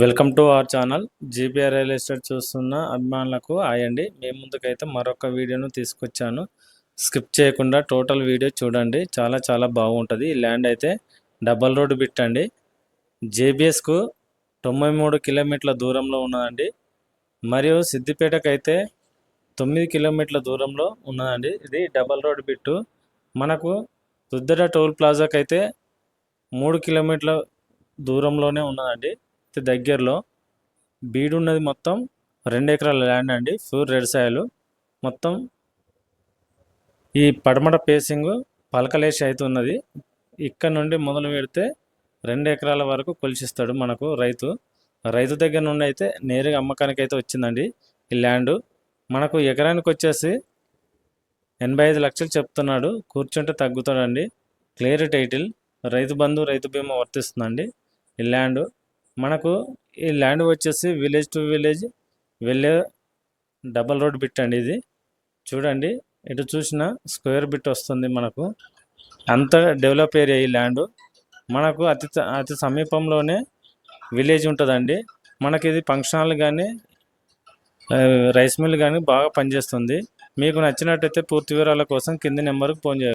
Welcome to our channel GPR real estate చూస్తున్న అభిమానులకు ఆయండి. మేము ముందుకైతే మరొక వీడియోను తీసుకొచ్చాను. స్కిప్ చేయకుండా టోటల్ వీడియో చూడండి. చాలా బాగుంటుంది. ఈ ల్యాండ్ అయితే డబల్ రోడ్ బిట్ అండి. జేబీఎస్కు 93 కిలోమీటర్ల దూరంలో ఉన్నదండి. మరియు సిద్దిపేటకు అయితే 9 కిలోమీటర్ల దూరంలో ఉన్నదండి. ఇది డబల్ రోడ్ బిట్టు. మనకు దుద్దడ టోల్ ప్లాజాకి అయితే 3 కిలోమీటర్ల దూరంలోనే ఉన్నదండి. దగ్గరలో బీడు ఉన్నది. మొత్తం 2 ఎకరాల ల్యాండ్ అండి. Pure red soil. మొత్తం ఈ పడమట పేసింగ్ పలకలేసి అయితే ఉన్నది. ఇక్కడ నుండి మొదలు పెడితే 2 ఎకరాల వరకు కొలిచిస్తాడు మనకు రైతు దగ్గర నుండి అయితే నేరుగా అమ్మకానికి అయితే వచ్చిందండి ఈ ల్యాండ్. మనకు ఎకరానికి వచ్చేసి 85 లక్షలు చెప్తున్నాడు. కూర్చుంటే తగ్గుతాడండి. క్లియర్ టైటిల్, రైతు బంధు, రైతు బీమా వర్తిస్తుందండి ఈ ల్యాండ్. మనకు ఈ ల్యాండ్ వచ్చేసి విలేజ్ టు విలేజ్ వెళ్ళే డబల్ రోడ్ బిట్ అండి. ఇది చూడండి, ఎటు చూసినా స్క్వేర్ బిట్ వస్తుంది. మనకు అంత డెవలప్ ఏరియా ఈ ల్యాండ్. మనకు అతి సమీపంలోనే విలేజ్ ఉంటుందండి. మనకి ఇది ఫంక్షన్ హాల్ కానీ రైస్ మిల్ కానీ బాగా పనిచేస్తుంది. మీకు నచ్చినట్టయితే పూర్తి వివరాల కోసం కింది నెంబర్కి ఫోన్ చేయండి.